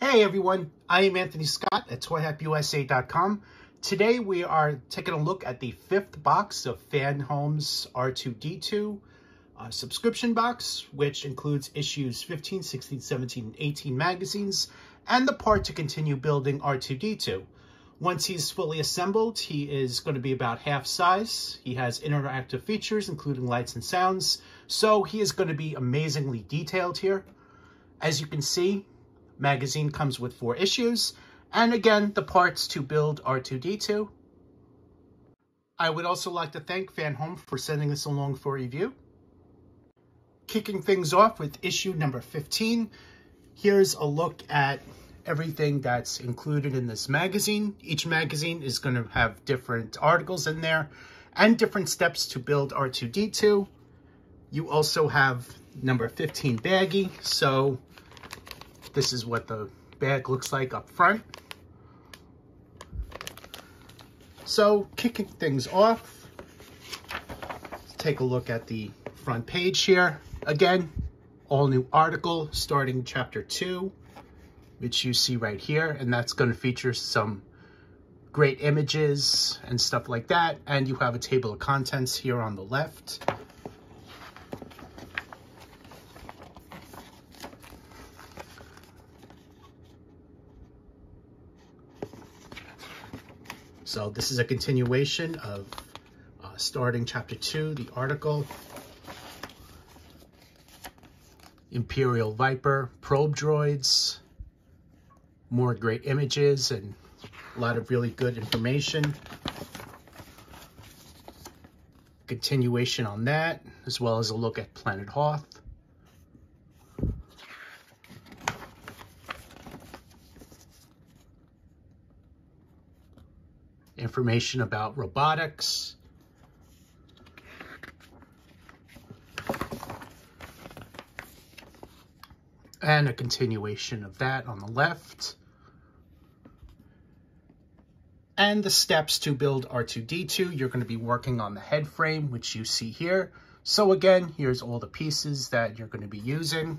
Hey everyone, I am Anthony Scott at ToyHackUSA.com. Today we are taking a look at the fifth box of FanHome's R2-D2 subscription box, which includes issues 15, 16, 17, and 18 magazines, and the part to continue building R2-D2. Once he's fully assembled, he is going to be about half size. He has interactive features, including lights and sounds, so he is going to be amazingly detailed here. As you can see, magazine comes with 4 issues, and again, the parts to build R2-D2. I would also like to thank FanHome for sending this along for review. Kicking things off with issue number 15, here's a look at everything that's included in this magazine. Each magazine is going to have different articles in there and different steps to build R2-D2. You also have number 15 baggie, so this is what the bag looks like up front. So kicking things off, let's take a look at the front page here. Again, all new article starting chapter 2, which you see right here, and that's going to feature some great images and stuff like that. And you have a table of contents here on the left. So this is a continuation of starting chapter 2, the article. Imperial Viper, probe droids, more great images and a lot of really good information. Continuation on that, as well as a look at Planet Hoth. Information about robotics. And a continuation of that on the left. And the steps to build R2-D2. You're going to be working on the head frame, which you see here. So again, here's all the pieces that you're going to be using.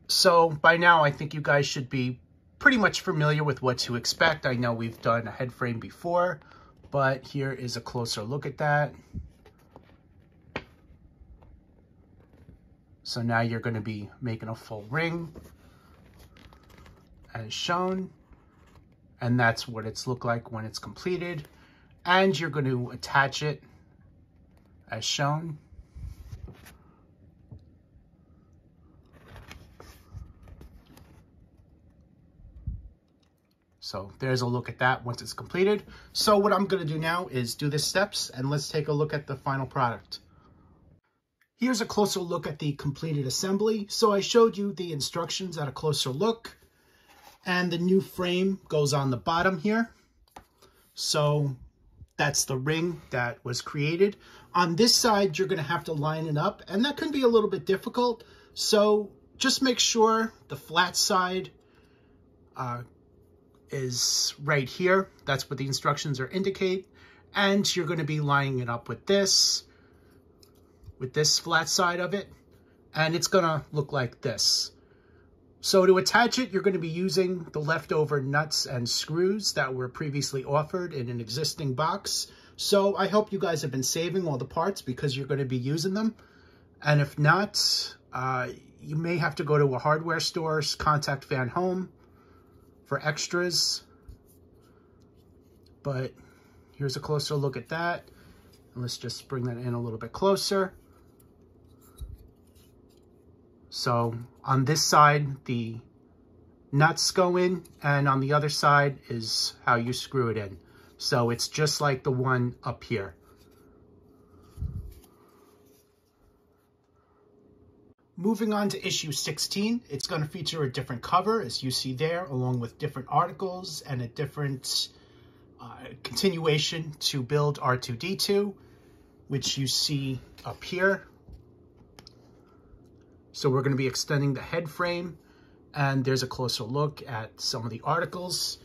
So by now, I think you guys should be pretty much familiar with what to expect. I know we've done a head frame before, but here is a closer look at that. So now you're going to be making a full ring as shown, and that's what it's looked like when it's completed. And you're going to attach it as shown. So there's a look at that once it's completed. So what I'm going to do now is do the steps, and let's take a look at the final product. Here's a closer look at the completed assembly. So I showed you the instructions at a closer look, and the new frame goes on the bottom here. So that's the ring that was created. On this side, you're going to have to line it up, and that can be a little bit difficult. So just make sure the flat side is right here. That's what the instructions are indicate. And you're going to be lining it up with this flat side of it, and it's going to look like this. So to attach it, you're going to be using the leftover nuts and screws that were previously offered in an existing box. So I hope you guys have been saving all the parts because you're going to be using them. And if not, you may have to go to a hardware store, contact FanHome for extras. But here's a closer look at that. And let's just bring that in a little bit closer. So on this side, the nuts go in, and on the other side is how you screw it in. So it's just like the one up here. Moving on to issue 16, it's going to feature a different cover, as you see there, along with different articles and a different continuation to build R2-D2, which you see up here. So we're going to be extending the head frame, and there's a closer look at some of the articles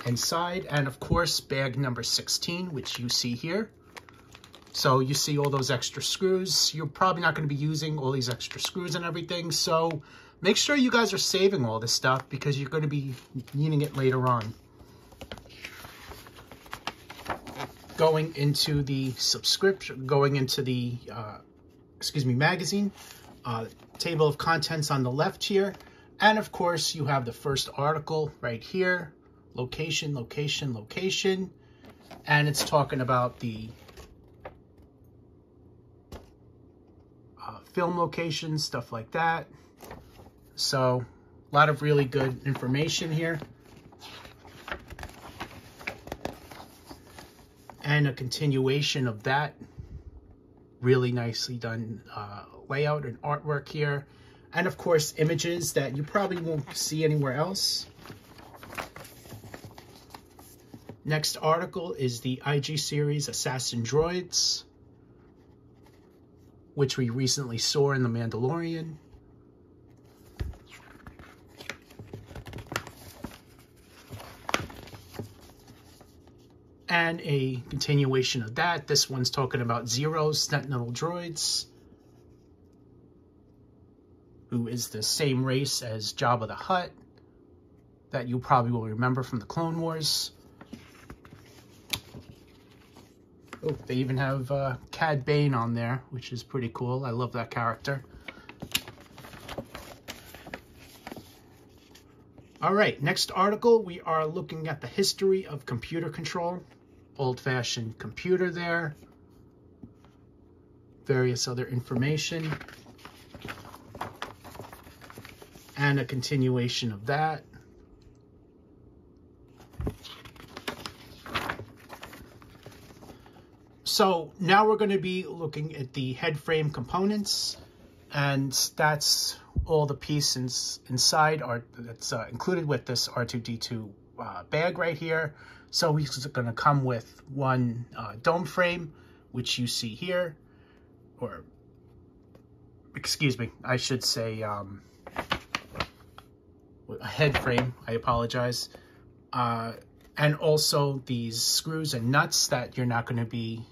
inside, and of course bag number 16, which you see here. So you see all those extra screws. You're probably not going to be using all these extra screws and everything. So make sure you guys are saving all this stuff because you're going to be needing it later on. Going into the subscription, going into the, magazine, table of contents on the left here. And of course, you have the first article right here, location, location, location. And it's talking about the film locations, stuff like that. So a lot of really good information here. And a continuation of that. Really nicely done layout and artwork here. And of course, images that you probably won't see anywhere else. Next article is the IG series Assassin Droids, which we recently saw in The Mandalorian. And a continuation of that. This one's talking about Zero's Sentinel Droids, who is the same race as Jabba the Hutt, that you probably will remember from the Clone Wars. Oh, they even have Cad Bane on there, which is pretty cool. I love that character. All right, next article, we are looking at the history of computer control. Old-fashioned computer there. Various other information. And a continuation of that. So now we're going to be looking at the head frame components, and that's all the pieces inside that's included with this R2-D2 bag right here. So he's going to come with one dome frame, which you see here, or excuse me, I should say a head frame, I apologize. And also these screws and nuts that you're not going to be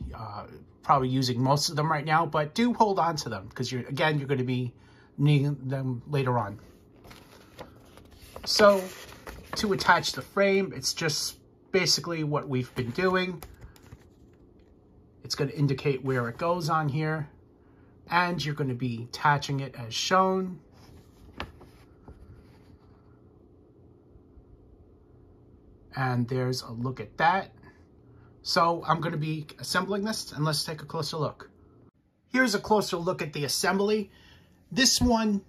probably using most of them right now, but do hold on to them because you're going to be needing them later on. So to attach the frame, it's just basically what we've been doing. It's going to indicate where it goes on here, and you're going to be attaching it as shown. And there's a look at that. So I'm going to be assembling this, and let's take a closer look. Here's a closer look at the assembly. This one,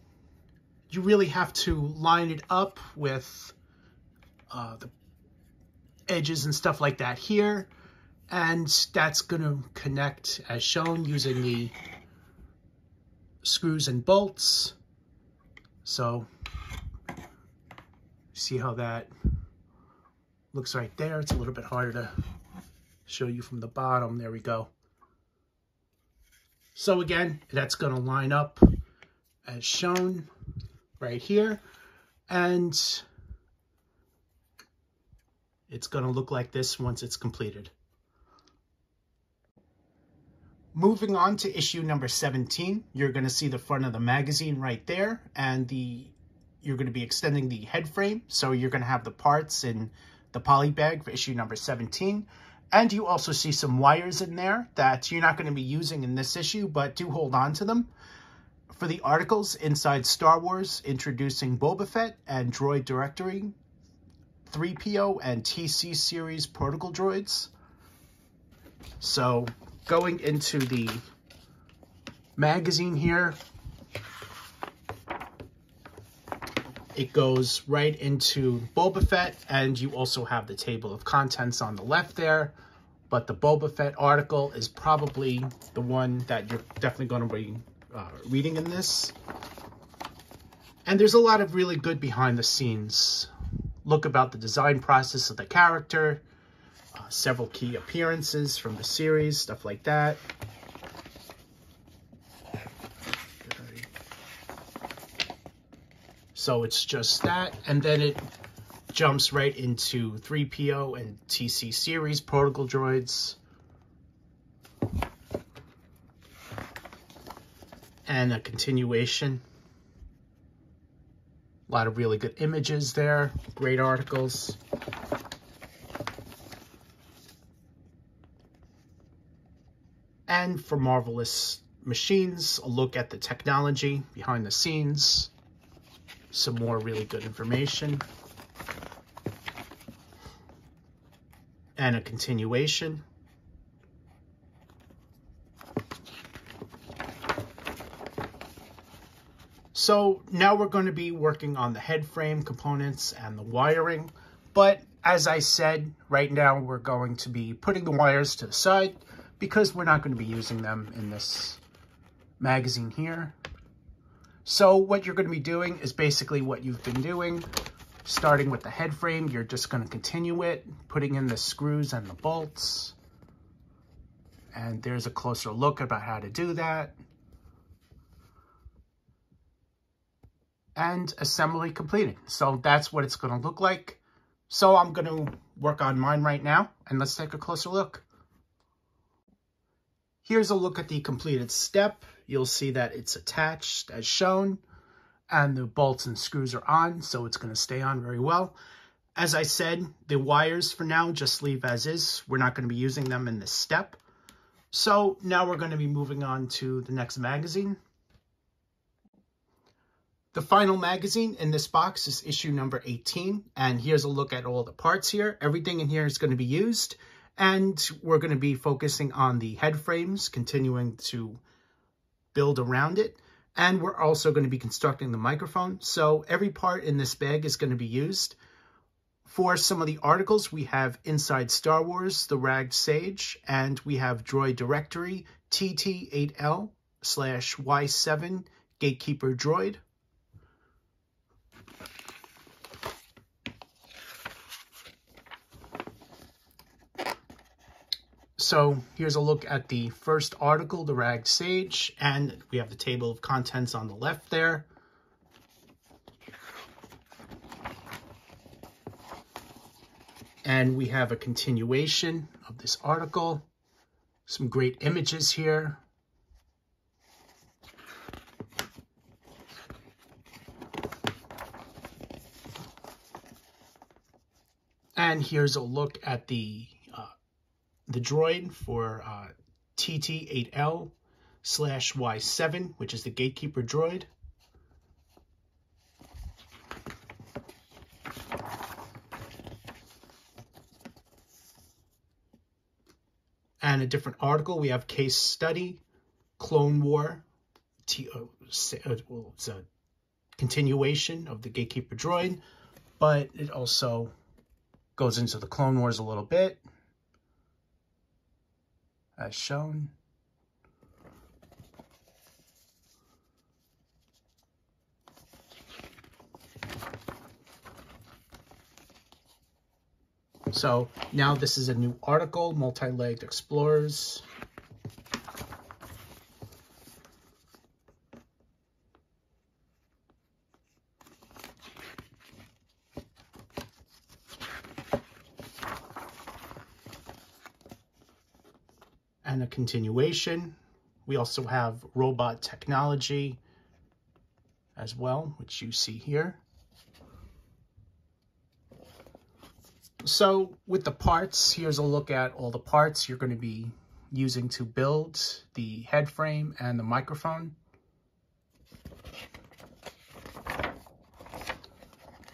you really have to line it up with the edges and stuff like that here. And that's going to connect as shown using the screws and bolts. So see how that looks right there. It's a little bit harder to show you from the bottom. There we go. So again, that's going to line up as shown right here. And it's going to look like this once it's completed. Moving on to issue number 17, you're going to see the front of the magazine right there. And you're going to be extending the head frame. So you're going to have the parts in the poly bag for issue number 17. And you also see some wires in there that you're not going to be using in this issue, but do hold on to them. For the articles inside Star Wars, introducing Boba Fett and Droid Directory, 3PO and TC series protocol droids. So going into the magazine here, it goes right into Boba Fett, and you also have the table of contents on the left there. But the Boba Fett article is probably the one that you're definitely going to be reading in this. And there's a lot of really good behind the scenes look about the design process of the character, several key appearances from the series, stuff like that. So it's just that, and then it jumps right into 3PO and TC series protocol droids. and a continuation. A lot of really good images there, great articles. And for Marvelous Machines, a look at the technology behind the scenes, some more really good information, and a continuation. So now we're going to be working on the head frame components and the wiring. But as I said, right now we're going to be putting the wires to the side because we're not going to be using them in this magazine here. So what you're going to be doing is basically what you've been doing. Starting with the head frame, you're just going to continue it, putting in the screws and the bolts. And there's a closer look about how to do that. And assembly completed. So that's what it's going to look like. So I'm going to work on mine right now, and let's take a closer look. Here's a look at the completed step. You'll see that it's attached as shown, and the bolts and screws are on, so it's going to stay on very well. As I said, the wires for now just leave as is. We're not going to be using them in this step. So now we're going to be moving on to the next magazine. The final magazine in this box is issue number 18, and here's a look at all the parts here. Everything in here is going to be used, and we're going to be focusing on the head frames, continuing to build around it, and we're also going to be constructing the microphone. So every part in this bag is going to be used. For some of the articles, we have Inside Star Wars, The Ragged Sage, and we have Droid Directory, TT8L/Y7 Gatekeeper Droid. So here's a look at the first article, The Ragged Sage, and we have the table of contents on the left there. And we have a continuation of this article. Some great images here. And here's a look at the droid for TT8L/Y7, which is the Gatekeeper droid. And a different article, we have Case Study, Clone War. It's a continuation of the Gatekeeper droid, but it also goes into the Clone Wars a little bit, as shown. So now this is a new article, Multi-Legged Explorers. And a continuation. We also have robot technology as well, which you see here. So with the parts, here's a look at all the parts you're going to be using to build the head frame and the microphone.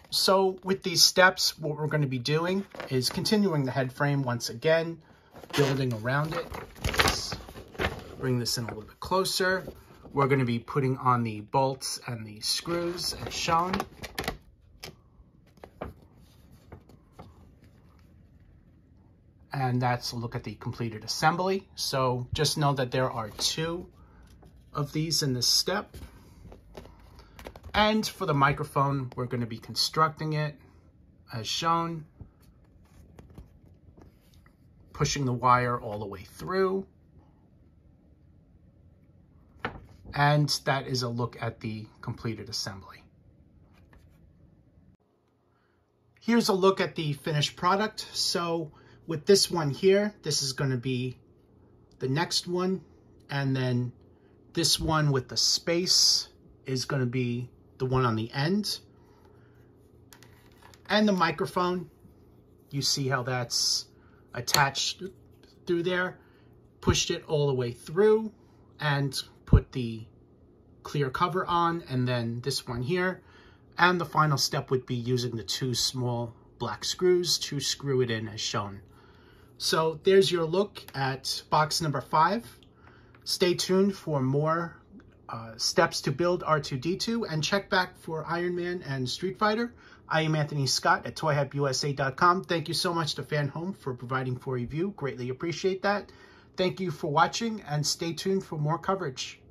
So with these steps, what we're going to be doing is continuing the head frame once again, building around it. Let's bring this in a little bit closer. We're going to be putting on the bolts and the screws as shown. And that's a look at the completed assembly. So just know that there are 2 of these in this step. And for the microphone, we're going to be constructing it as shown, pushing the wire all the way through. And that is a look at the completed assembly. Here's a look at the finished product. So with this one here, this is going to be the next one, and then This one with the space is going to be the one on the end. And the microphone, you see how that's attached through there. Pushed it all the way through and put the clear cover on, and then this one here. And the final step would be using the 2 small black screws to screw it in as shown. So there's your look at box number 5. Stay tuned for more steps to build R2-D2, and check back for Iron Man and Street Fighter. I am Anthony Scott at toyhypeusa.com. Thank you so much to FanHome for providing for review. Greatly appreciate that. Thank you for watching, and stay tuned for more coverage.